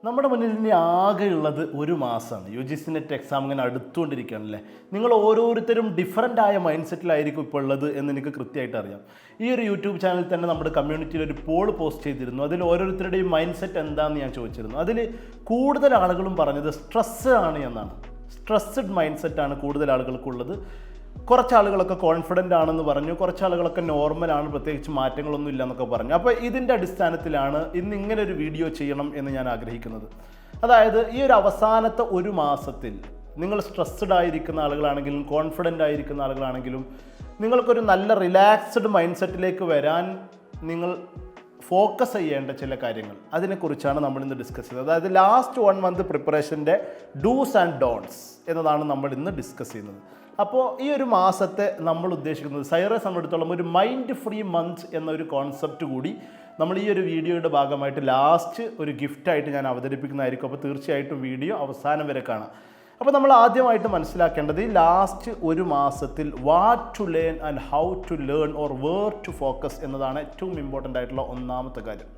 നമ്മുടെ മുന്നിൽ ഇനി ആകെയുള്ളത് ഒരു മാസമാണ്. UGC നെറ്റ് എക്സാം ഇങ്ങനെ അടുത്തുകൊണ്ടിരിക്കുകയാണല്ലേ. നിങ്ങൾ ഓരോരുത്തരും ഡിഫറൻ്റ് ആയ മൈൻഡ് സെറ്റിലായിരിക്കും ഇപ്പോൾ ഉള്ളത് എന്ന് എനിക്ക് കൃത്യമായിട്ട് അറിയാം. ഈ ഒരു യൂട്യൂബ് ചാനലിൽ തന്നെ നമ്മുടെ കമ്മ്യൂണിറ്റിയിൽ ഒരു പോൾ പോസ്റ്റ് ചെയ്തിരുന്നു. അതിൽ ഓരോരുത്തരുടെയും മൈൻഡ് സെറ്റ് എന്താണെന്ന് ഞാൻ ചോദിച്ചിരുന്നു. അതിൽ കൂടുതൽ ആളുകളും പറഞ്ഞത് സ്ട്രെസ് ആണ് എന്നാണ്. സ്ട്രെസ്ഡ് മൈൻഡ് സെറ്റാണ് കൂടുതൽ ആളുകൾക്കുള്ളത്. കുറച്ച് ആളുകളൊക്കെ കോൺഫിഡൻ്റ് ആണെന്ന് പറഞ്ഞു, കുറച്ച് ആളുകളൊക്കെ നോർമലാണ്, പ്രത്യേകിച്ച് മാറ്റങ്ങളൊന്നും ഇല്ല എന്നൊക്കെ പറഞ്ഞു. അപ്പോൾ ഇതിൻ്റെ അടിസ്ഥാനത്തിലാണ് ഇന്ന് ഇങ്ങനെ ഒരു വീഡിയോ ചെയ്യണം എന്ന് ഞാൻ ആഗ്രഹിക്കുന്നത്. അതായത് ഈ ഒരു അവസാനത്തെ ഒരു മാസത്തിൽ നിങ്ങൾ സ്ട്രെസ്ഡ് ആയിരിക്കുന്ന ആളുകളാണെങ്കിലും കോൺഫിഡൻ്റ് ആയിരിക്കുന്ന ആളുകളാണെങ്കിലും നിങ്ങൾക്കൊരു നല്ല റിലാക്സ്ഡ് മൈൻഡ് സെറ്റിലേക്ക് വരാൻ നിങ്ങൾ ഫോക്കസ് ചെയ്യേണ്ട ചില കാര്യങ്ങൾ, അതിനെക്കുറിച്ചാണ് നമ്മൾ ഇന്ന് ഡിസ്കസ് ചെയ്യുന്നത്. അതായത് ലാസ്റ്റ് 1 മന്ത് പ്രിപ്പറേഷൻ്റെ ഡൂസ് ആൻഡ് ഡോൺസ് എന്നതാണ് നമ്മൾ ഇന്ന് ഡിസ്കസ് ചെയ്യുന്നത്. അപ്പോൾ ഈ ഒരു മാസത്തെ നമ്മൾ ഉദ്ദേശിക്കുന്നത് സൈറെ സംബന്ധിച്ചിടത്തോളം ഒരു മൈൻഡ് ഫ്രീ മന്ത് എന്നൊരു കോൺസെപ്റ്റ് കൂടി നമ്മൾ ഈ ഒരു വീഡിയോയുടെ ഭാഗമായിട്ട് ലാസ്റ്റ് ഒരു ഗിഫ്റ്റായിട്ട് ഞാൻ അവതരിപ്പിക്കുന്നതായിരിക്കും. അപ്പോൾ തീർച്ചയായിട്ടും വീഡിയോ അവസാനം വരെ കാണാം. അപ്പോൾ നമ്മൾ ആദ്യമായിട്ട് മനസ്സിലാക്കേണ്ടത് ഈ ലാസ്റ്റ് ഒരു മാസത്തിൽ what to learn and how to learn or where to focus എന്നതാണ് ഏറ്റവും ഇമ്പോർട്ടൻ്റ് ആയിട്ടുള്ള ഒന്നാമത്തെ കാര്യം.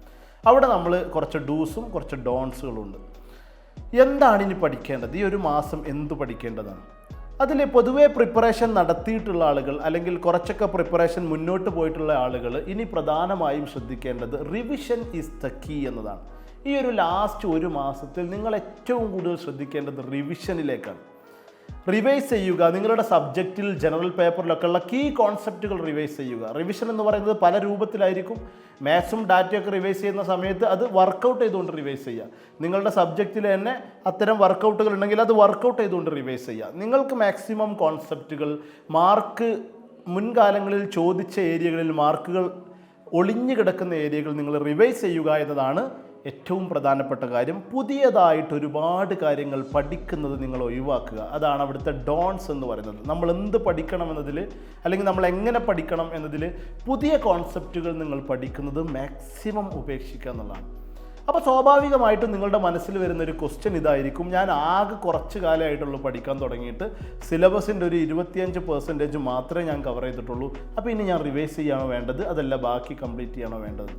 അവിടെ നമ്മൾ കുറച്ച് ഡൂസും കുറച്ച് ഡോൺസുകളും ഉണ്ട്. എന്താണ് ഇനി പഠിക്കേണ്ടത്, ഈ ഒരു മാസം എന്ത് പഠിക്കേണ്ടതാണ്? അതിൽ പൊതുവേ പ്രിപ്പറേഷൻ നടത്തിയിട്ടുള്ള ആളുകൾ അല്ലെങ്കിൽ കുറച്ചൊക്കെ പ്രിപ്പറേഷൻ മുന്നോട്ട് പോയിട്ടുള്ള ആളുകൾ ഇനി പ്രധാനമായും ശ്രദ്ധിക്കേണ്ടത് റിവിഷൻ ഈസ് ദ കീ എന്നതാണ്. ഈ ഒരു ലാസ്റ്റ് ഒരു മാസത്തിൽ നിങ്ങൾ ഏറ്റവും കൂടുതൽ ശ്രദ്ധിക്കേണ്ടത് റിവിഷനിലേക്കാണ്. റിവൈസ് ചെയ്യുക. നിങ്ങളുടെ സബ്ജക്റ്റിൽ ജനറൽ പേപ്പറിലൊക്കെ ഉള്ള കീ കോൺസെപ്റ്റുകൾ റിവൈസ് ചെയ്യുക. റിവിഷൻ എന്ന് പറയുന്നത് പല രൂപത്തിലായിരിക്കും. മാത്സും ഡാറ്റയൊക്കെ റിവൈസ് ചെയ്യുന്ന സമയത്ത് അത് വർക്കൗട്ട് ചെയ്തുകൊണ്ട് റിവൈസ് ചെയ്യുക. നിങ്ങളുടെ സബ്ജക്റ്റിൽ തന്നെ അത്തരം വർക്കൗട്ടുകൾ ഉണ്ടെങ്കിൽ അത് വർക്കൗട്ട് ചെയ്തുകൊണ്ട് റിവൈസ് ചെയ്യുക. നിങ്ങൾക്ക് മാക്സിമം കോൺസെപ്റ്റുകൾ മാർക്ക് മുൻകാലങ്ങളിൽ ചോദിച്ച ഏരിയകളിൽ മാർക്കുകൾ ഒളിഞ്ഞു കിടക്കുന്ന ഏരിയകൾ നിങ്ങൾ റിവൈസ് ചെയ്യുക എന്നതാണ് ഏറ്റവും പ്രധാനപ്പെട്ട കാര്യം. പുതിയതായിട്ട് ഒരുപാട് കാര്യങ്ങൾ പഠിക്കുന്നത് നിങ്ങൾ ഒഴിവാക്കുക. അതാണ് അവിടുത്തെ ഡോൺസ് എന്ന് പറയുന്നത്. നമ്മൾ എന്ത് പഠിക്കണം എന്നതിൽ അല്ലെങ്കിൽ നമ്മൾ എങ്ങനെ പഠിക്കണം എന്നതിൽ പുതിയ കോൺസെപ്റ്റുകൾ നിങ്ങൾ പഠിക്കുന്നത് മാക്സിമം ഉപേക്ഷിക്കുക എന്നുള്ളതാണ്. അപ്പോൾ സ്വാഭാവികമായിട്ടും നിങ്ങളുടെ മനസ്സിൽ വരുന്നൊരു ക്വസ്റ്റ്യൻ ഇതായിരിക്കും, ഞാൻ ആകെ കുറച്ച് കാലമായിട്ടുള്ളൂ പഠിക്കാൻ തുടങ്ങിയിട്ട്, സിലബസിൻ്റെ ഒരു 25% മാത്രമേ ഞാൻ കവർ ചെയ്തിട്ടുള്ളൂ. അപ്പോൾ ഇനി ഞാൻ റിവൈസ് ചെയ്യാനോ വേണ്ടത്, അതല്ല ബാക്കി കംപ്ലീറ്റ് ചെയ്യാനോ വേണ്ടത്?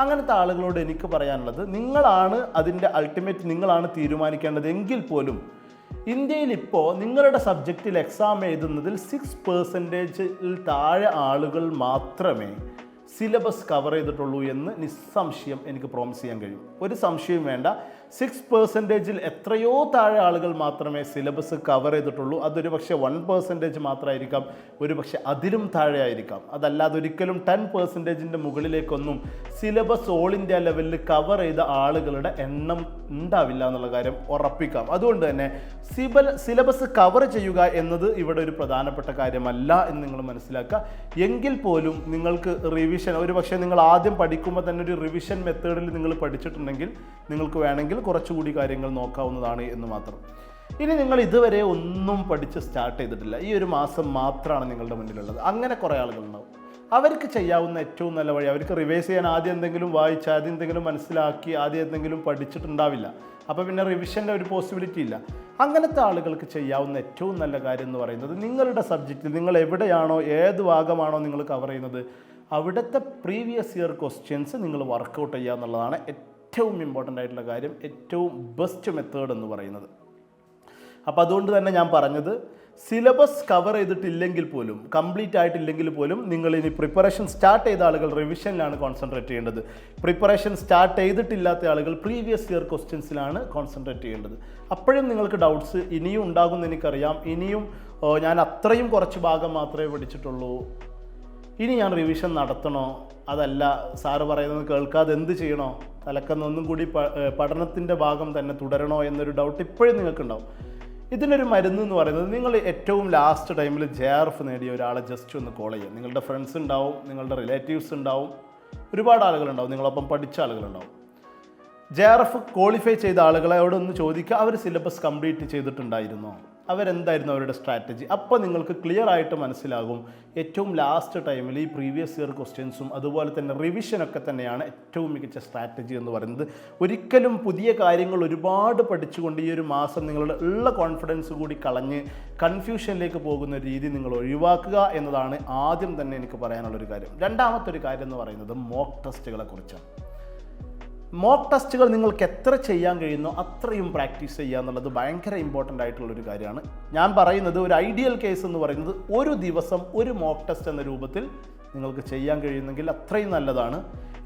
അങ്ങനത്തെ ആളുകളോട് എനിക്ക് പറയാനുള്ളത്, നിങ്ങളാണ് അതിൻ്റെ അൾട്ടിമേറ്റ്, നിങ്ങളാണ് തീരുമാനിക്കേണ്ടത്. എങ്കിൽ പോലും ഇന്ത്യയിൽ ഇപ്പോൾ നിങ്ങളുടെ സബ്ജക്റ്റിൽ എക്സാം എഴുതുന്നതിൽ 6% താഴെ ആളുകൾ മാത്രമേ സിലബസ് കവർ ചെയ്തിട്ടുള്ളൂ എന്ന് നിസ്സംശയം എനിക്ക് പ്രോമിസ് ചെയ്യാൻ കഴിയും. ഒരു സംശയവും വേണ്ട. 6% എത്രയോ താഴെ ആളുകൾ മാത്രമേ സിലബസ് കവർ ചെയ്തിട്ടുള്ളൂ. അതൊരു പക്ഷേ 1% മാത്രമായിരിക്കാം, ഒരു പക്ഷേ അതിലും താഴെ ആയിരിക്കാം. അതല്ലാതെ ഒരിക്കലും 10%-ൻ്റെ മുകളിലേക്കൊന്നും സിലബസ് ഓൾ ഇന്ത്യ ലെവലിൽ കവർ ചെയ്ത ആളുകളുടെ എണ്ണം ഉണ്ടാവില്ല എന്നുള്ള കാര്യം ഉറപ്പിക്കാം. അതുകൊണ്ട് തന്നെ സിലബസ് കവർ ചെയ്യുക എന്നത് ഇവിടെ ഒരു പ്രധാനപ്പെട്ട കാര്യമല്ല എന്ന് നിങ്ങൾ മനസ്സിലാക്കുക. എങ്കിൽ പോലും നിങ്ങൾക്ക് റിവിഷൻ, ഒരു പക്ഷേ നിങ്ങൾ ആദ്യം പഠിക്കുമ്പോൾ തന്നെ ഒരു റിവിഷൻ മെത്തേഡിൽ നിങ്ങൾ പഠിച്ചിട്ടുണ്ടെങ്കിൽ നിങ്ങൾക്ക് വേണമെങ്കിൽ കുറച്ചുകൂടി കാര്യങ്ങൾ നോക്കാവുന്നതാണ് എന്ന് മാത്രം. ഇനി നിങ്ങൾ ഇതുവരെ ഒന്നും പഠിച്ച് സ്റ്റാർട്ട് ചെയ്തിട്ടില്ല, ഈ ഒരു മാസം മാത്രമാണ് നിങ്ങളുടെ മുന്നിലുള്ളത്, അങ്ങനെ കുറേ ആളുകളുണ്ടാവും. അവർക്ക് ചെയ്യാവുന്ന ഏറ്റവും നല്ല വഴി, അവർക്ക് റിവൈസ് ചെയ്യാൻ ആദ്യം എന്തെങ്കിലും വായിച്ച് ആദ്യം എന്തെങ്കിലും മനസ്സിലാക്കി ആദ്യം എന്തെങ്കിലും പഠിച്ചിട്ടുണ്ടാവില്ല. അപ്പോൾ പിന്നെ റിവിഷൻ്റെ ഒരു പോസിബിലിറ്റി ഇല്ല. അങ്ങനത്തെ ആളുകൾക്ക് ചെയ്യാവുന്ന ഏറ്റവും നല്ല കാര്യം എന്ന് പറയുന്നത്, നിങ്ങളുടെ സബ്ജക്റ്റിൽ നിങ്ങൾ എവിടെയാണോ ഏത് ഭാഗമാണോ നിങ്ങൾ കവർ ചെയ്യുന്നത് അവിടുത്തെ പ്രീവിയസ് ഇയർ ക്വസ്റ്റ്യൻസ് നിങ്ങൾ വർക്കൗട്ട് ചെയ്യുക എന്നുള്ളതാണ് ഏറ്റവും ഇമ്പോർട്ടൻ്റ് ആയിട്ടുള്ള കാര്യം, ഏറ്റവും ബെസ്റ്റ് മെത്തേഡ് എന്ന് പറയുന്നത്. അപ്പോൾ അതുകൊണ്ട് തന്നെ ഞാൻ പറഞ്ഞത്, സിലബസ് കവർ ചെയ്തിട്ടില്ലെങ്കിൽ പോലും, കംപ്ലീറ്റ് ആയിട്ടില്ലെങ്കിൽ പോലും, നിങ്ങൾ ഇനി പ്രിപ്പറേഷൻ സ്റ്റാർട്ട് ചെയ്ത ആളുകൾ റിവിഷനിലാണ് കോൺസെൻട്രേറ്റ് ചെയ്യേണ്ടത്. പ്രിപ്പറേഷൻ സ്റ്റാർട്ട് ചെയ്തിട്ടില്ലാത്ത ആളുകൾ പ്രീവിയസ് ഇയർ ക്വസ്റ്റ്യൻസിലാണ് കോൺസെൻട്രേറ്റ് ചെയ്യേണ്ടത്. അപ്പോഴും നിങ്ങൾക്ക് ഡൗട്ട്സ് ഇനിയും ഉണ്ടാകുമെന്ന് എനിക്കറിയാം. ഇനിയും ഞാൻ അത്രയും കുറച്ച് ഭാഗം മാത്രമേ പഠിച്ചിട്ടുള്ളൂ, ഇനി ഞാൻ റിവിഷൻ നടത്തണോ, അതല്ല സാറ് പറയുന്നത് കേൾക്കാതെ എന്ത് ചെയ്യണോ, തലക്കുന്നൊന്നും കൂടി പഠനത്തിൻ്റെ ഭാഗം തന്നെ തുടരണോ എന്നൊരു ഡൗട്ട് ഇപ്പോഴും നിങ്ങൾക്കുണ്ടാവും. ഇതിനൊരു മരുന്ന് എന്ന് പറയുന്നത്, നിങ്ങൾ ഏറ്റവും ലാസ്റ്റ് ടൈമിൽ JRF നേടിയ ഒരാളെ ജസ്റ്റ് ഒന്ന് കോൾ ചെയ്യുക. നിങ്ങളുടെ ഫ്രണ്ട്സ് ഉണ്ടാവും, നിങ്ങളുടെ റിലേറ്റീവ്സ് ഉണ്ടാവും, ഒരുപാട് ആളുകളുണ്ടാവും, നിങ്ങളൊപ്പം പഠിച്ച ആളുകളുണ്ടാവും. JRF ക്വാളിഫൈ ചെയ്ത ആളുകളോടൊന്ന് ചോദിക്കുക, അവർ സിലബസ് കംപ്ലീറ്റ് ചെയ്തിട്ടുണ്ടായിരുന്നോ, അവരെന്തായിരുന്നു അവരുടെ സ്ട്രാറ്റജി. അപ്പോൾ നിങ്ങൾക്ക് ക്ലിയർ ആയിട്ട് മനസ്സിലാകും ഏറ്റവും ലാസ്റ്റ് ടൈമിൽ ഈ പ്രീവിയസ് ഇയർ ക്വസ്റ്റ്യൻസും അതുപോലെ തന്നെ റിവിഷനൊക്കെ തന്നെയാണ് ഏറ്റവും മികച്ച സ്ട്രാറ്റജി എന്ന് പറയുന്നത്. ഒരിക്കലും പുതിയ കാര്യങ്ങൾ ഒരുപാട് പഠിച്ചുകൊണ്ട് ഈ ഒരു മാസം നിങ്ങളുടെ ഉള്ള കോൺഫിഡൻസ് കൂടി കളഞ്ഞ് കൺഫ്യൂഷനിലേക്ക് പോകുന്ന രീതി നിങ്ങൾ ഒഴിവാക്കുക എന്നതാണ് ആദ്യം തന്നെ എനിക്ക് പറയാനുള്ളൊരു കാര്യം. രണ്ടാമത്തെ ഒരു കാര്യം എന്ന് പറയുന്നത് മോക്ക് ടെസ്റ്റുകളെ കുറിച്ചാണ്. മോക്ക് ടെസ്റ്റുകൾ നിങ്ങൾക്ക് എത്ര ചെയ്യാൻ കഴിയുന്നോ അത്രയും പ്രാക്ടീസ് ചെയ്യുക എന്നുള്ളത് ഭയങ്കര ഇമ്പോർട്ടൻ്റ് ആയിട്ടുള്ളൊരു കാര്യമാണ്. ഞാൻ പറയുന്നത് ഒരു ഐഡിയൽ കേസ് എന്ന് പറയുന്നത് ഒരു ദിവസം ഒരു മോക്ക് ടെസ്റ്റ് എന്ന രൂപത്തിൽ നിങ്ങൾക്ക് ചെയ്യാൻ കഴിയുന്നെങ്കിൽ അത്രയും നല്ലതാണ്.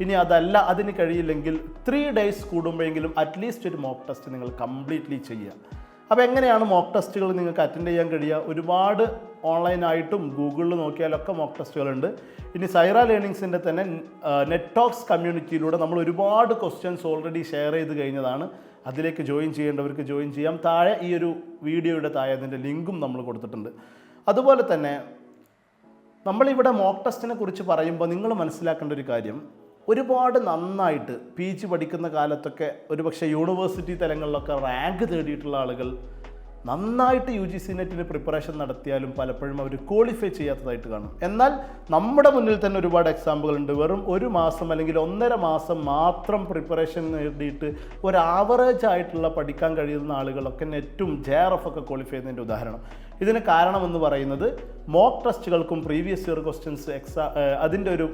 ഇനി അതല്ല, അതിന് കഴിയില്ലെങ്കിൽ 3 days കൂടുമ്പോഴെങ്കിലും അറ്റ്ലീസ്റ്റ് ഒരു മോക്ക് ടെസ്റ്റ് നിങ്ങൾ കംപ്ലീറ്റ്ലി ചെയ്യുക. അപ്പോൾ എങ്ങനെയാണ് മോക്ക് ടെസ്റ്റുകൾ നിങ്ങൾക്ക് അറ്റൻഡ് ചെയ്യാൻ കഴിയുക? ഒരുപാട് ഓൺലൈനായിട്ടും ഗൂഗിളിൽ നോക്കിയാലൊക്കെ മോക്ക് ടെസ്റ്റുകളുണ്ട്. ഇനി സൈറ ലേണിങ്സിൻ്റെ തന്നെ നെറ്റ്ടോക്സ് കമ്മ്യൂണിറ്റിയിലൂടെ നമ്മൾ ഒരുപാട് ക്വസ്റ്റ്യൻസ് ഓൾറെഡി ഷെയർ ചെയ്ത് കഴിഞ്ഞതാണ്. അതിലേക്ക് ജോയിൻ ചെയ്യേണ്ടവർക്ക് ജോയിൻ ചെയ്യാം. താഴെ ഈ ഒരു വീഡിയോയുടെ താഴെ അതിൻ്റെ ലിങ്കും നമ്മൾ കൊടുത്തിട്ടുണ്ട്. അതുപോലെ തന്നെ നമ്മളിവിടെ മോക്ക് ടെസ്റ്റിനെ കുറിച്ച് പറയുമ്പോൾ നിങ്ങൾ മനസ്സിലാക്കേണ്ട ഒരു കാര്യം, ഒരുപാട് നന്നായിട്ട് PG പഠിക്കുന്ന കാലത്തൊക്കെ ഒരുപക്ഷെ യൂണിവേഴ്സിറ്റി തലങ്ങളിലൊക്കെ റാങ്ക് നേടിയിട്ടുള്ള ആളുകൾ നന്നായിട്ട് UGC നെറ്റിന് പ്രിപ്പറേഷൻ നടത്തിയാലും പലപ്പോഴും അവർ ക്വാളിഫൈ ചെയ്യാത്തതായിട്ട് കാണും. എന്നാൽ നമ്മുടെ മുന്നിൽ തന്നെ ഒരുപാട് എക്സാമ്പിളുണ്ട്. വെറും 1 മാസം അല്ലെങ്കിൽ 1.5 മാസം മാത്രം പ്രിപ്പറേഷൻ നേടിയിട്ട് ഒരു ആവറേജ് ആയിട്ടുള്ള പഠിക്കാൻ കഴിയുന്ന ആളുകളൊക്കെ നെറ്റും JRF ഒക്കെ ക്വാളിഫൈ ചെയ്യുന്നതിൻ്റെ ഉദാഹരണം. ഇതിന് കാരണമെന്ന് പറയുന്നത് മോക്ക് ടെസ്റ്റുകൾക്കും പ്രീവിയസ് ഇയർ ക്വസ്റ്റ്യൻസ് അതിൻ്റെ ഒരു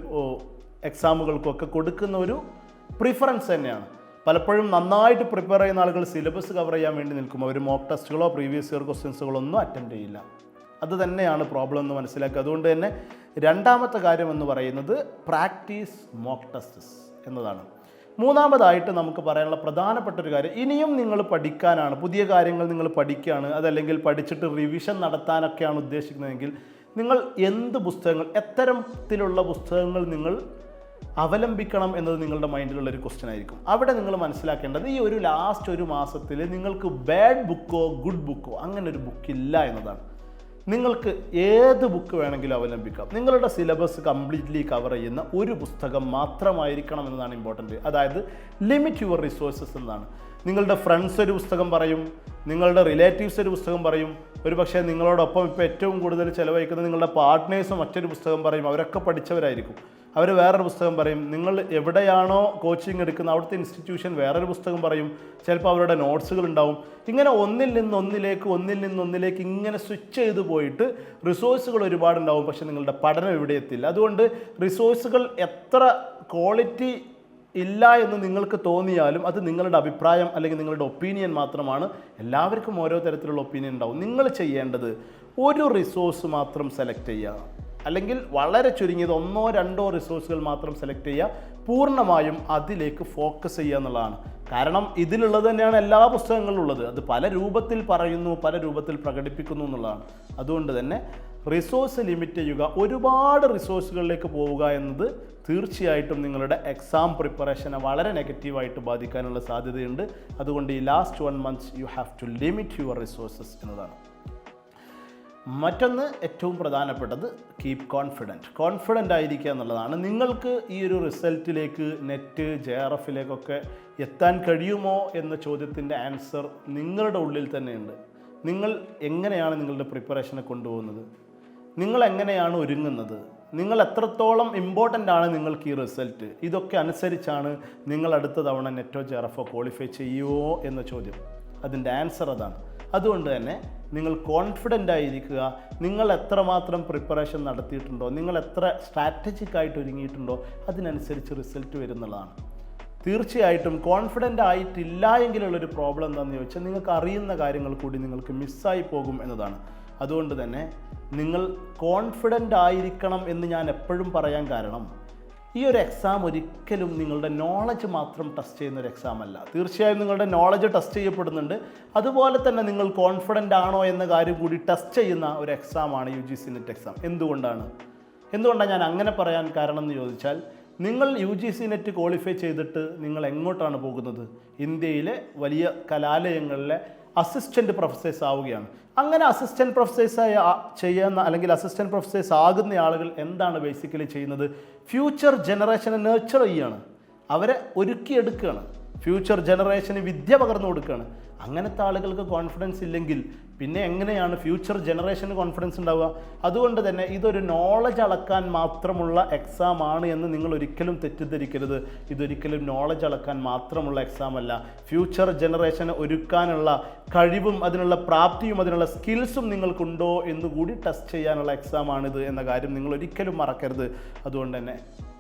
എക്സാമുകൾക്കൊക്കെ കൊടുക്കുന്ന ഒരു പ്രിഫറൻസ് തന്നെയാണ്. പലപ്പോഴും നന്നായിട്ട് പ്രിപ്പയർ ചെയ്യുന്ന ആളുകൾ സിലബസ് കവർ ചെയ്യാൻ വേണ്ടി നിൽക്കും. അവർ മോക്ക് ടെസ്റ്റുകളോ പ്രീവിയസ് ഇയർ ക്വസ്റ്റ്യൻസുകളോ ഒന്നും അറ്റൻഡ് ചെയ്യില്ല. അത് തന്നെയാണ് പ്രോബ്ലം എന്ന് മനസ്സിലാക്കുക. അതുകൊണ്ട് തന്നെ രണ്ടാമത്തെ കാര്യം എന്ന് പറയുന്നത് പ്രാക്ടീസ് മോക്ക് ടെസ്റ്റസ് എന്നതാണ്. മൂന്നാമതായിട്ട് നമുക്ക് പറയാനുള്ള പ്രധാനപ്പെട്ട ഒരു കാര്യം, ഇനിയും നിങ്ങൾ പഠിക്കാനാണ്, പുതിയ കാര്യങ്ങൾ നിങ്ങൾ പഠിക്കുകയാണ്, അതല്ലെങ്കിൽ പഠിച്ചിട്ട് റിവിഷൻ നടത്താനൊക്കെയാണ് ഉദ്ദേശിക്കുന്നതെങ്കിൽ നിങ്ങൾ എന്ത് പുസ്തകങ്ങൾ, എത്തരത്തിലുള്ള പുസ്തകങ്ങൾ നിങ്ങൾ അവലംബിക്കണം എന്നത് നിങ്ങളുടെ മൈൻഡിലുള്ളൊരു ക്വസ്റ്റ്യൻ ആയിരിക്കും. അവിടെ നിങ്ങൾ മനസ്സിലാക്കേണ്ടത് ഈ ഒരു ലാസ്റ്റ് 1 മാസത്തിൽ നിങ്ങൾക്ക് ബാഡ് ബുക്കോ ഗുഡ് ബുക്കോ അങ്ങനെ ഒരു ബുക്കില്ല എന്നതാണ്. നിങ്ങൾക്ക് ഏത് ബുക്ക് വേണമെങ്കിലും അവലംബിക്കാം. നിങ്ങളുടെ സിലബസ് കംപ്ലീറ്റ്ലി കവർ ചെയ്യുന്ന ഒരു പുസ്തകം മാത്രമായിരിക്കണം എന്നതാണ് ഇമ്പോർട്ടൻറ്റ്. അതായത് ലിമിറ്റ് യുവർ റിസോഴ്സസ് എന്നാണ്. നിങ്ങളുടെ ഫ്രണ്ട്സ് ഒരു പുസ്തകം പറയും, നിങ്ങളുടെ റിലേറ്റീവ്സ് ഒരു പുസ്തകം പറയും, ഒരു പക്ഷേ നിങ്ങളോടൊപ്പം ഇപ്പോൾ ഏറ്റവും കൂടുതൽ ചിലവഴിക്കുന്ന നിങ്ങളുടെ പാർട്ട്നേഴ്സും മറ്റൊരു പുസ്തകം പറയും. അവരൊക്കെ പഠിച്ചവരായിരിക്കും. അവർ വേറൊരു പുസ്തകം പറയും. നിങ്ങൾ എവിടെയാണോ കോച്ചിങ് എടുക്കുന്നത് അവിടുത്തെ ഇൻസ്റ്റിറ്റ്യൂഷൻ വേറൊരു പുസ്തകം പറയും. ചിലപ്പോൾ അവരുടെ നോട്ട്സുകൾ ഉണ്ടാവും. ഇങ്ങനെ ഒന്നിൽ നിന്നൊന്നിലേക്ക് ഇങ്ങനെ സ്വിച്ച് ചെയ്ത് പോയിട്ട് റിസോഴ്സുകൾ ഒരുപാടുണ്ടാവും. പക്ഷേ നിങ്ങളുടെ പഠനം എവിടെ എത്തില്ല. അതുകൊണ്ട് റിസോഴ്സുകൾ എത്ര ക്വാളിറ്റി ഇല്ല എന്ന് നിങ്ങൾക്ക് തോന്നിയാലും അത് നിങ്ങളുടെ അഭിപ്രായം അല്ലെങ്കിൽ നിങ്ങളുടെ ഒപ്പീനിയൻ മാത്രമാണ്. എല്ലാവർക്കും ഓരോ തരത്തിലുള്ള ഒപ്പീനിയൻ ഉണ്ടാവും. നിങ്ങൾ ചെയ്യേണ്ടത് ഒരു റിസോഴ്സ് മാത്രം സെലക്ട് ചെയ്യുക, അല്ലെങ്കിൽ വളരെ ചുരുങ്ങിയത് 1-2 റിസോഴ്സുകൾ മാത്രം സെലക്ട് ചെയ്യുക. പൂർണ്ണമായും അതിലേക്ക് ഫോക്കസ് ചെയ്യുക എന്നുള്ളതാണ്. കാരണം ഇതിലുള്ളത് തന്നെയാണ് എല്ലാ പുസ്തകങ്ങളിലും ഉള്ളത്. അത് പല രൂപത്തിൽ പറയുന്നു, പല രൂപത്തിൽ പ്രകടിപ്പിക്കുന്നു എന്നുള്ളതാണ്. അതുകൊണ്ട് തന്നെ റിസോഴ്സ് ലിമിറ്റ് ചെയ്യുക. ഒരുപാട് റിസോഴ്സുകളിലേക്ക് പോവുക എന്നത് തീർച്ചയായിട്ടും നിങ്ങളുടെ എക്സാം പ്രിപ്പറേഷനെ വളരെ നെഗറ്റീവായിട്ട് ബാധിക്കാനുള്ള സാധ്യതയുണ്ട്. അതുകൊണ്ട് ഈ last 1 month you have to limit your resources എന്നതാണ്. മറ്റൊന്ന് ഏറ്റവും പ്രധാനപ്പെട്ടത് കീപ് കോൺഫിഡൻ്റ് ആയിരിക്കുക എന്നുള്ളതാണ്. നിങ്ങൾക്ക് ഈ ഒരു റിസൾട്ടിലേക്ക് നെറ്റ് JRFിലേക്കൊക്കെ എത്താൻ കഴിയുമോ എന്ന ചോദ്യത്തിൻ്റെ ആൻസർ നിങ്ങളുടെ ഉള്ളിൽ തന്നെയുണ്ട്. നിങ്ങൾ എങ്ങനെയാണ് നിങ്ങളുടെ പ്രിപ്പറേഷനെ കൊണ്ടുപോകുന്നത്, നിങ്ങൾ എങ്ങനെയാണ് ഒരുങ്ങുന്നത്, നിങ്ങൾ എത്രത്തോളം ഇമ്പോർട്ടൻ്റ് ആണ് നിങ്ങൾക്ക് ഈ റിസൾട്ട്, ഇതൊക്കെ അനുസരിച്ചാണ് നിങ്ങൾ അടുത്ത തവണ നെറ്റോ JRFോ ക്വാളിഫൈ ചെയ്യുമോ എന്ന ചോദ്യം. അതിൻ്റെ ആൻസർ അതാണ്. അതുകൊണ്ട് തന്നെ നിങ്ങൾ കോൺഫിഡൻ്റ് ആയിരിക്കുക. നിങ്ങൾ എത്രമാത്രം പ്രിപ്പറേഷൻ നടത്തിയിട്ടുണ്ടോ, നിങ്ങൾ എത്ര സ്ട്രാറ്റജിക്കായിട്ട് ഒരുങ്ങിയിട്ടുണ്ടോ അതിനനുസരിച്ച് റിസൾട്ട് വരുന്നതാണ്. തീർച്ചയായിട്ടും കോൺഫിഡൻ്റ് ആയിട്ടില്ല എങ്കിലുള്ളൊരു പ്രോബ്ലം എന്താണെന്ന് ചോദിച്ചാൽ നിങ്ങൾക്ക് അറിയുന്ന കാര്യങ്ങൾ കൂടി നിങ്ങൾക്ക് മിസ്സായി പോകും എന്നതാണ്. അതുകൊണ്ട് തന്നെ നിങ്ങൾ കോൺഫിഡൻ്റ് ആയിരിക്കണം എന്ന് ഞാൻ എപ്പോഴും പറയാൻ കാരണം, ഈ ഒരു എക്സാം ഒരിക്കലും നിങ്ങളുടെ നോളജ് മാത്രം ടെസ്റ്റ് ചെയ്യുന്ന ഒരു എക്സാം അല്ല. തീർച്ചയായും നിങ്ങളുടെ നോളജ് ടെസ്റ്റ് ചെയ്യപ്പെടുന്നുണ്ട്. അതുപോലെ തന്നെ നിങ്ങൾ കോൺഫിഡൻ്റ് ആണോ എന്ന കാര്യം കൂടി ടെസ്റ്റ് ചെയ്യുന്ന ഒരു എക്സാമാണ് UGC നെറ്റ് എക്സാം. എന്തുകൊണ്ടാണ് ഞാൻ അങ്ങനെ പറയാൻ കാരണം എന്ന് ചോദിച്ചാൽ, നിങ്ങൾ UGC നെറ്റ് ക്വാളിഫൈ ചെയ്തിട്ട് നിങ്ങൾ എങ്ങോട്ടാണ് പോകുന്നത്? ഇന്ത്യയിലെ വലിയ കലാലയങ്ങളിലെ അസിസ്റ്റൻറ്റ് പ്രൊഫസേഴ്സ് ആവുകയാണ്. അങ്ങനെ അസിസ്റ്റൻറ്റ് പ്രൊഫസേഴ്സ് ചെയ്യുന്ന അല്ലെങ്കിൽ അസിസ്റ്റൻറ്റ് പ്രൊഫസേഴ്സ് ആകുന്ന ആളുകൾ എന്താണ് ബേസിക്കലി ചെയ്യുന്നത്? ഫ്യൂച്ചർ ജനറേഷനെ നർച്ചർ ചെയ്യുകയാണ്, അവരെ ഒരുക്കിയെടുക്കുകയാണ്, ഫ്യൂച്ചർ ജനറേഷന് വിദ്യ പകർന്നു കൊടുക്കുകയാണ്. അങ്ങനത്തെ ആളുകൾക്ക് കോൺഫിഡൻസ് ഇല്ലെങ്കിൽ പിന്നെ എങ്ങനെയാണ് ഫ്യൂച്ചർ ജനറേഷന് കോൺഫിഡൻസ് ഉണ്ടാവുക? അതുകൊണ്ട് തന്നെ ഇതൊരു നോളജ് അളക്കാൻ മാത്രമുള്ള എക്സാം ആണ് എന്ന് നിങ്ങൾ ഒരിക്കലും തെറ്റിദ്ധരിക്കരുത്. ഇതൊരിക്കലും നോളജ് അളക്കാൻ മാത്രമുള്ള എക്സാം അല്ല. ഫ്യൂച്ചർ ജനറേഷനെ ഒരുക്കാനുള്ള കഴിവും അതിനുള്ള പ്രാപ്തിയും അതിനുള്ള സ്കിൽസും നിങ്ങൾക്കുണ്ടോ എന്നുകൂടി ടെസ്റ്റ് ചെയ്യാനുള്ള എക്സാമാണിത് എന്ന കാര്യം നിങ്ങൾ ഒരിക്കലും മറക്കരുത്. അതുകൊണ്ട് തന്നെ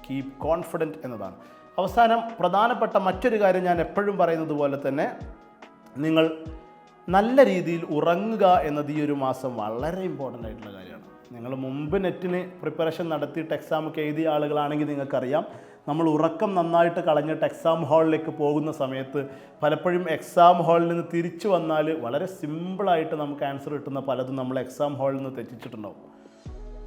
കീപ് കോൺഫിഡൻറ്റ് എന്നതാണ്. അവസാനം പ്രധാനപ്പെട്ട മറ്റൊരു കാര്യം ഞാൻ എപ്പോഴും പറയുന്നത് പോലെ തന്നെ നിങ്ങൾ നല്ല രീതിയിൽ ഉറങ്ങുക എന്നത് ഈ ഒരു മാസം വളരെ ഇമ്പോർട്ടൻ്റ് ആയിട്ടുള്ള കാര്യമാണ്. നിങ്ങൾ മുമ്പ് നെറ്റിന് പ്രിപ്പറേഷൻ നടത്തിയിട്ട് എക്സാമൊക്കെ എഴുതിയ ആളുകളാണെങ്കിൽ നിങ്ങൾക്കറിയാം, നമ്മൾ ഉറക്കം നന്നായിട്ട് കളഞ്ഞിട്ട് എക്സാം ഹാളിലേക്ക് പോകുന്ന സമയത്ത് പലപ്പോഴും എക്സാം ഹാളിൽ നിന്ന് തിരിച്ചു വന്നാൽ വളരെ സിമ്പിളായിട്ട് നമുക്ക് ആൻസർ കിട്ടുന്ന പലതും നമ്മൾ എക്സാം ഹാളിൽ നിന്ന് തെറ്റിച്ചിട്ടുണ്ടാവും.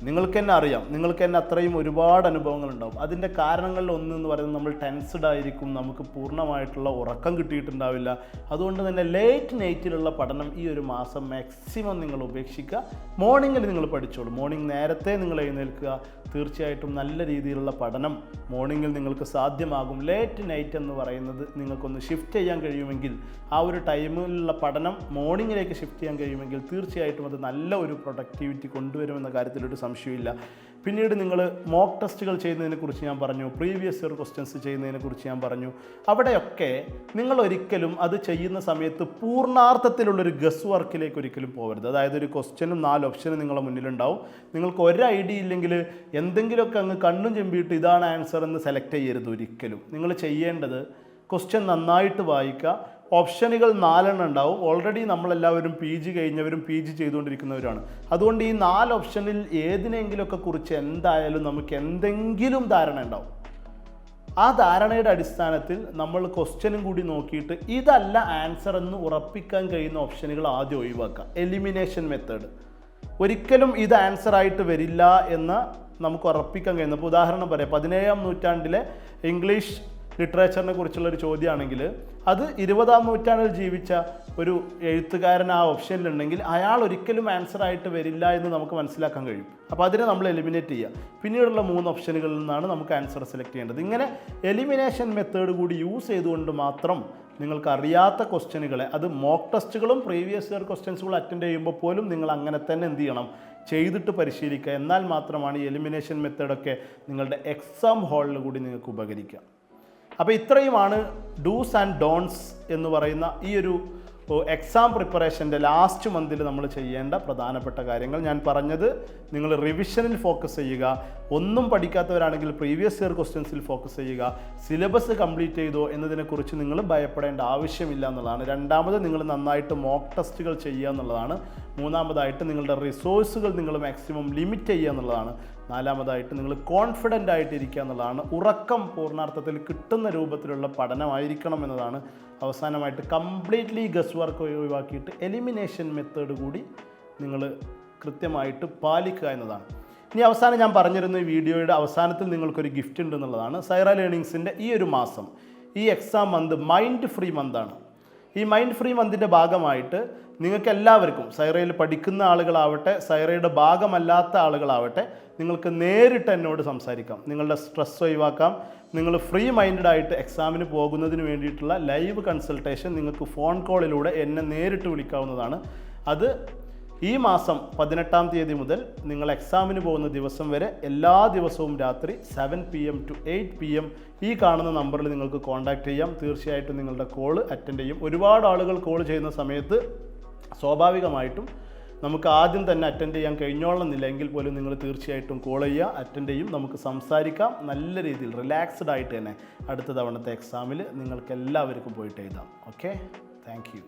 നിങ്ങൾക്ക് തന്നെ അറിയാം, നിങ്ങൾക്ക് തന്നെ അത്രയും ഒരുപാട് അനുഭവങ്ങളുണ്ടാവും. അതിൻ്റെ കാരണങ്ങളിൽ ഒന്നെന്ന് പറയുന്നത് നമ്മൾ ടെൻസ്ഡ് ആയിരിക്കും, നമുക്ക് പൂർണ്ണമായിട്ടുള്ള ഉറക്കം കിട്ടിയിട്ടുണ്ടാവില്ല. അതുകൊണ്ട് തന്നെ ലേറ്റ് നൈറ്റിലുള്ള പഠനം ഈ ഒരു മാസം മാക്സിമം നിങ്ങൾ ഉപേക്ഷിക്കുക. മോർണിംഗിൽ നിങ്ങൾ പഠിച്ചോളൂ. മോർണിംഗ് നേരത്തെ നിങ്ങൾ എഴുന്നേൽക്കുക. തീർച്ചയായിട്ടും നല്ല രീതിയിലുള്ള പഠനം മോർണിംഗിൽ നിങ്ങൾക്ക് സാധ്യമാകും. ലേറ്റ് നൈറ്റ് എന്ന് പറയുന്നത് നിങ്ങൾക്കൊന്ന് ഷിഫ്റ്റ് ചെയ്യാൻ കഴിയുമെങ്കിൽ, ആ ഒരു ടൈമിലുള്ള പഠനം മോർണിംഗിലേക്ക് ഷിഫ്റ്റ് ചെയ്യാൻ കഴിയുമെങ്കിൽ തീർച്ചയായിട്ടും അത് നല്ല ഒരു പ്രൊഡക്ടിവിറ്റി കൊണ്ടുവരുമെന്ന കാര്യത്തിലൊരു സംശയമില്ല. പിന്നീട് നിങ്ങൾ മോക്ക് ടെസ്റ്റുകൾ ചെയ്യുന്നതിനെക്കുറിച്ച് ഞാൻ പറഞ്ഞു, പ്രീവിയസ് ഇയർ ക്വസ്റ്റ്യൻസ് ചെയ്യുന്നതിനെക്കുറിച്ച് ഞാൻ പറഞ്ഞു. അവിടെയൊക്കെ നിങ്ങൾ ഒരിക്കലും അത് ചെയ്യുന്ന സമയത്ത് പൂർണ്ണാർത്ഥത്തിലുള്ളൊരു ഗസ് വർക്കിലേക്ക് ഒരിക്കലും പോകരുത്. അതായത് ഒരു ക്വസ്റ്റ്യനും 4 ഓപ്ഷനും നിങ്ങളുടെ മുന്നിലുണ്ടാവും. നിങ്ങൾക്ക് ഒരു ഐഡിയ ഇല്ലെങ്കിൽ എന്തെങ്കിലുമൊക്കെ അങ്ങ് കണ്ണും ചെമ്പിയിട്ട് ഇതാണ് ആൻസർ എന്ന് സെലക്ട് ചെയ്യരുത് ഒരിക്കലും. നിങ്ങൾ ചെയ്യേണ്ടത് ക്വസ്റ്റ്യൻ നന്നായിട്ട് വായിക്കുക. ഓപ്ഷനുകൾ 4 ഉണ്ടാവും. ഓൾറെഡി നമ്മളെല്ലാവരും PG കഴിഞ്ഞവരും PG ചെയ്തുകൊണ്ടിരിക്കുന്നവരാണ്. അതുകൊണ്ട് ഈ 4 ഓപ്ഷനിൽ ഏതിനെങ്കിലുമൊക്കെ കുറിച്ച് എന്തായാലും നമുക്ക് എന്തെങ്കിലും ധാരണ ഉണ്ടാവും. ആ ധാരണയുടെ അടിസ്ഥാനത്തിൽ നമ്മൾ ക്വസ്റ്റ്യനും കൂടി നോക്കിയിട്ട് ഇതല്ല ആൻസർ എന്ന് ഉറപ്പിക്കാൻ കഴിയുന്ന ഓപ്ഷനുകൾ ആദ്യം ഒഴിവാക്കുക. Elimination method. ഒരിക്കലും ഇത് ആൻസർ ആയിട്ട് വരില്ല എന്ന് നമുക്ക് ഉറപ്പിക്കാൻ കഴിയുന്ന, ഇപ്പോൾ ഉദാഹരണം പറയാം, 17-ാം നൂറ്റാണ്ടിലെ ഇംഗ്ലീഷ് ലിറ്ററേച്ചറിനെ കുറിച്ചുള്ളൊരു ചോദ്യമാണെങ്കിൽ അത് 20-ാം നൂറ്റാണ്ടിൽ ജീവിച്ച ഒരു എഴുത്തുകാരൻ ആ ഓപ്ഷനിലുണ്ടെങ്കിൽ അയാൾ ഒരിക്കലും ആൻസർ ആയിട്ട് വരില്ല എന്ന് നമുക്ക് മനസ്സിലാക്കാൻ കഴിയും. അപ്പോൾ അതിനെ നമ്മൾ എലിമിനേറ്റ് ചെയ്യുക. പിന്നീടുള്ള 3 ഓപ്ഷനുകളിൽ നിന്നാണ് നമുക്ക് ആൻസർ സെലക്ട് ചെയ്യേണ്ടത്. ഇങ്ങനെ എലിമിനേഷൻ മെത്തേഡ് കൂടി യൂസ് ചെയ്തുകൊണ്ട് മാത്രം നിങ്ങൾക്ക് അറിയാത്ത ക്വസ്റ്റ്യനുകളെ, അത് മോക്ക് ടെസ്റ്റുകളും പ്രീവിയസ് ഇയർ ക്വസ്റ്റ്യൻസുകളും അറ്റൻഡ് ചെയ്യുമ്പോൾ പോലും നിങ്ങൾ അങ്ങനെ തന്നെ എന്ത് ചെയ്യണം, ചെയ്തിട്ട് പരിശീലിക്കുക. എന്നാൽ മാത്രമാണ് ഈ എലിമിനേഷൻ മെത്തേഡൊക്കെ നിങ്ങളുടെ എക്സാം ഹാളിൽ കൂടി നിങ്ങൾക്ക് ഉപകരിക്കുക. അപ്പോൾ ഇത്രയുമാണ് ഡൂസ് ആൻഡ് ഡോൺസ് എന്ന് പറയുന്ന ഈ ഒരു എക്സാം പ്രിപ്പറേഷൻ്റെ ലാസ്റ്റ് മന്തിൽ നമ്മൾ ചെയ്യേണ്ട പ്രധാനപ്പെട്ട കാര്യങ്ങൾ. ഞാൻ പറഞ്ഞത് നിങ്ങൾ റിവിഷനിൽ ഫോക്കസ് ചെയ്യുക. ഒന്നും പഠിക്കാത്തവരാണെങ്കിൽ പ്രീവിയസ് ഇയർ ക്വസ്റ്റ്യൻസിൽ ഫോക്കസ് ചെയ്യുക. സിലബസ് കംപ്ലീറ്റ് ചെയ്തോ എന്നതിനെക്കുറിച്ച് നിങ്ങൾ ഭയപ്പെടേണ്ട ആവശ്യമില്ല എന്നുള്ളതാണ്. രണ്ടാമത് നിങ്ങൾ നന്നായിട്ട് മോക്ക് ടെസ്റ്റുകൾ ചെയ്യുക എന്നുള്ളതാണ്. മൂന്നാമതായിട്ട് നിങ്ങളുടെ റിസോഴ്സുകൾ നിങ്ങൾ മാക്സിമം ലിമിറ്റ് ചെയ്യുക എന്നുള്ളതാണ്. നാലാമതായിട്ട് നിങ്ങൾ കോൺഫിഡൻ്റ് ആയിട്ടിരിക്കുക എന്നുള്ളതാണ്. ഉറക്കം പൂർണ്ണാർത്ഥത്തിൽ കിട്ടുന്ന രൂപത്തിലുള്ള പഠനമായിരിക്കണം എന്നതാണ്. അവസാനമായിട്ട് കംപ്ലീറ്റ്ലി ഗസ് വർക്ക് ഒഴിവാക്കിയിട്ട് എലിമിനേഷൻ മെത്തേഡ് കൂടി നിങ്ങൾ കൃത്യമായിട്ട് പാലിക്കുക എന്നതാണ്. ഇനി അവസാനം ഞാൻ പറഞ്ഞിരുന്ന ഈ വീഡിയോയുടെ അവസാനത്തിൽ നിങ്ങൾക്കൊരു ഗിഫ്റ്റ് ഉണ്ട് എന്നുള്ളതാണ്. സൈറ ലേണിങ്സിൻ്റെ ഈ ഒരു മാസം, ഈ എക്സാം മന്ത് മൈൻഡ് ഫ്രീ മന്താണ്. ഈ മൈൻഡ് ഫ്രീ മന്തിൻ്റെ ഭാഗമായിട്ട് നിങ്ങൾക്ക് എല്ലാവർക്കും, സൈറയിൽ പഠിക്കുന്ന ആളുകളാവട്ടെ സൈറയുടെ ഭാഗമല്ലാത്ത ആളുകളാവട്ടെ, നിങ്ങൾക്ക് നേരിട്ട് എന്നോട് സംസാരിക്കാം. നിങ്ങളുടെ സ്ട്രെസ് ഒഴിവാക്കാം. നിങ്ങൾ ഫ്രീ മൈൻഡഡ് ആയിട്ട് എക്സാമിന് പോകുന്നതിന് വേണ്ടിയിട്ടുള്ള ലൈവ് കൺസൾട്ടേഷൻ നിങ്ങൾക്ക് ഫോൺ കോളിലൂടെ എന്നെ നേരിട്ട് വിളിക്കാവുന്നതാണ്. അത് ഈ മാസം 18-ാം തീയതി മുതൽ നിങ്ങൾ എക്സാമിന് പോകുന്ന ദിവസം വരെ എല്ലാ ദിവസവും രാത്രി 7 PM to 8 PM ഈ കാണുന്ന നമ്പറിൽ നിങ്ങൾക്ക് കോൺടാക്റ്റ് ചെയ്യാം. തീർച്ചയായിട്ടും നിങ്ങളുടെ കോള് അറ്റൻഡ് ചെയ്യും. ഒരുപാട് ആളുകൾ കോൾ ചെയ്യുന്ന സമയത്ത് സ്വാഭാവികമായിട്ടും നമുക്ക് ആദ്യം തന്നെ അറ്റൻഡ് ചെയ്യാൻ കഴിഞ്ഞോളണമെന്നില്ല. എങ്കിൽ പോലും നിങ്ങൾ തീർച്ചയായിട്ടും കോൾ ചെയ്യുക, അറ്റൻഡ് ചെയ്യും, നമുക്ക് സംസാരിക്കാം. നല്ല രീതിയിൽ റിലാക്സ്ഡ് ആയിട്ട് തന്നെ അടുത്ത തവണത്തെ എക്സാമിൽ നിങ്ങൾക്ക് എല്ലാവർക്കും പോയിട്ട് എഴുതാം. Okay, thank you.